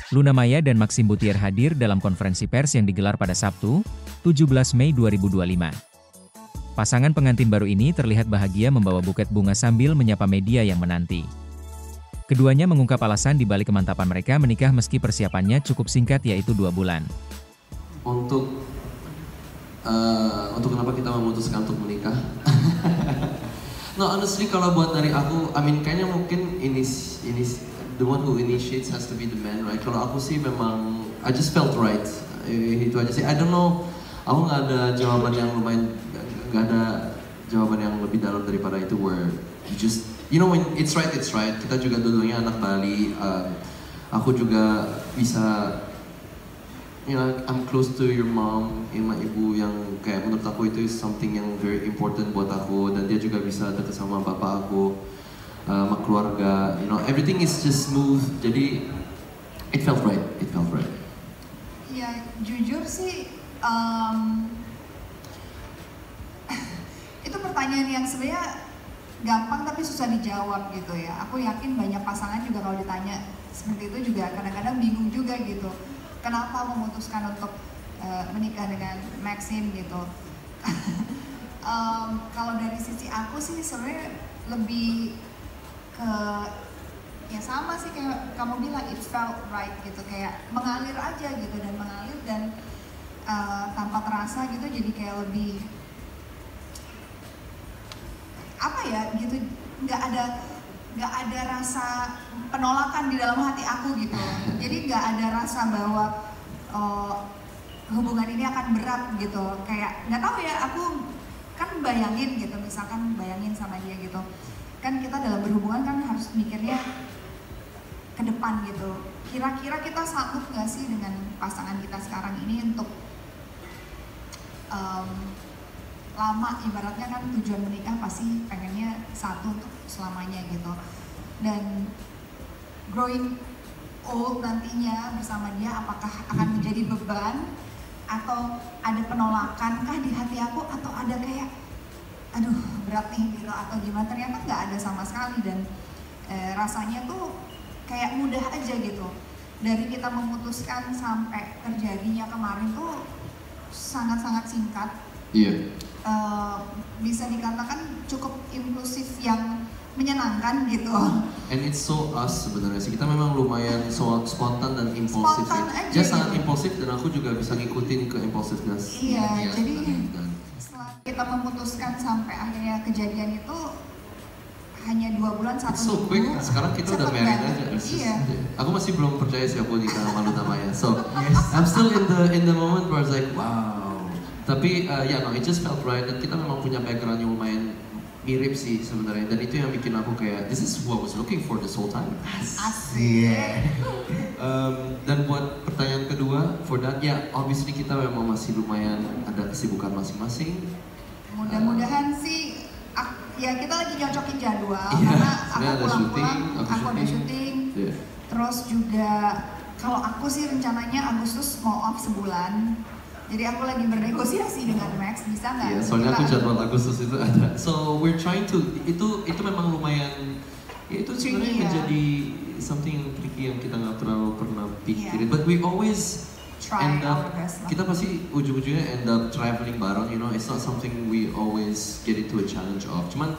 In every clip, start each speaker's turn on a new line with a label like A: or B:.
A: Luna Maya dan Maxim Butier hadir dalam konferensi pers yang digelar pada Sabtu, 17 Mei 2025. Pasangan pengantin baru ini terlihat bahagia membawa buket bunga sambil menyapa media yang menanti. Keduanya mengungkap alasan di balik kemantapan mereka menikah meski persiapannya cukup singkat yaitu 2 bulan.
B: Untuk kenapa kita memutuskan untuk menikah? No, honestly kalau buat dari aku, kayaknya mungkin ini the one who initiates has to be the man, right? Kalau aku sih memang, I just felt right. Itu aja sih. I don't know, aku nggak ada jawaban yang lumayan, nggak ada jawaban yang lebih dalam daripada itu. Where you just, you know, when it's right, it's right. Kita juga dulunya anak Bali. Aku juga bisa, you know, I'm close to your mom, sama ibu yang kayak menurut aku itu is something yang very important buat aku, dan dia juga bisa dekat sama bapak aku, sama keluarga, you know, everything is just smooth. Jadi it felt right.
C: Ya jujur sih, itu pertanyaan yang sebenarnya gampang tapi susah dijawab gitu ya. Aku yakin banyak pasangan juga kalau ditanya seperti itu juga kadang-kadang bingung juga gitu. Kenapa memutuskan untuk menikah dengan Maxim gitu? Kalau dari sisi aku sih sebenarnya lebih ke ya sama sih kayak kamu bilang, it felt right gitu, kayak mengalir aja gitu dan tanpa terasa gitu, jadi kayak lebih apa ya gitu, nggak ada rasa penolakan di dalam hati aku gitu. Jadi nggak ada rasa bahwa hubungan ini akan berat gitu. Kayak nggak tahu ya, aku kan bayangin gitu, misalkan bayangin sama dia gitu. Kan kita dalam berhubungan kan harus mikirnya ke depan gitu. Kira-kira kita sanggup nggak sih dengan pasangan kita sekarang ini untuk lama, ibaratnya kan tujuan menikah pasti pengennya satu untuk selamanya gitu. Dan growing old nantinya bersama dia apakah akan menjadi beban atau ada penolakan kah di hati aku, atau ada kayak aduh berat nih gitu atau gimana. Ternyata nggak ada sama sekali, dan rasanya tuh kayak mudah aja gitu. Dari kita memutuskan sampai terjadinya kemarin tuh sangat-sangat singkat.
B: Iya.
C: Bisa dikatakan cukup impulsif yang menyenangkan gitu.
B: And it's so us sebenarnya sih. Kita memang lumayan spontan dan impulsif.
C: Spontan aja
B: dia
C: gitu.
B: sangat impulsif dan aku juga bisa ngikutin ke impulsiveness.
C: Iya, jadi setelah kita memutuskan sampai akhirnya kejadian itu hanya 2 bulan, 1
B: so
C: minggu.
B: quick. Sekarang kita udah married aja.
C: Iya.
B: Aku masih belum percaya sih aku nikah sama Luna Maya. So I'm still in the moment where it's like wow. Tapi no, it just felt right. Dan kita memang punya background yang lumayan mirip sih sebenarnya. Dan itu yang bikin aku kayak this is what I was looking for this whole time.
C: Asik.
B: Dan buat pertanyaan kedua, for that ya obviously kita memang masih lumayan ada kesibukan masing-masing.
C: Mudah-mudahan sih ya kita lagi nyocokin jadwal,
B: Iya,
C: karena
B: aku
C: aku pulang-pulang,
B: aku
C: aku ada syuting.
B: Yeah.
C: Terus juga kalau aku sih rencananya Agustus mau off sebulan. Jadi aku lagi bernegosiasi dengan Max, bisa nggak?
B: Iya, soalnya aku jadwal Agustus itu ada. So we're trying to, itu memang lumayan, ya itu sebenarnya
C: Tricky, ya.
B: menjadi something yang tricky yang kita nggak terlalu pernah pikirin.
C: Iya.
B: But we always
C: Try
B: end up,
C: our best lah.
B: kita pasti ujung-ujungnya end up traveling bareng, you know. It's not something we always get into a challenge of. Cuman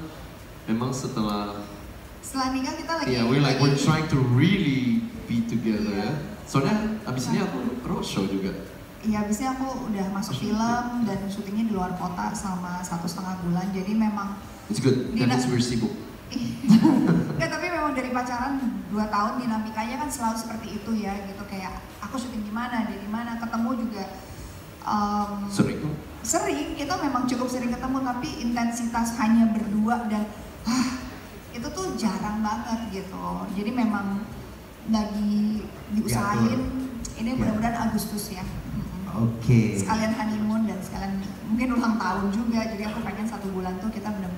B: memang setelah
C: nikah kita lagi.
B: yeah, we're trying to really be together
C: Iya.
B: ya. Soalnya abis ini aku roadshow juga.
C: Iya, abisnya aku udah masuk film dan syutingnya di luar kota selama 1,5 bulan. Jadi memang
B: It's good, that means we're sibuk.
C: Nggak, tapi memang dari pacaran 2 tahun dinamikanya kan selalu seperti itu ya gitu. Kayak aku syuting di mana, dia di mana, ketemu juga sering, kita memang cukup sering ketemu, tapi intensitas hanya berdua dan itu tuh jarang banget gitu. Jadi memang lagi diusahain ini mudah-mudahan Agustus ya.
D: Oke.
C: Sekalian honeymoon dan sekalian mungkin ulang tahun juga. Jadi aku pengen 1 bulan tuh kita benar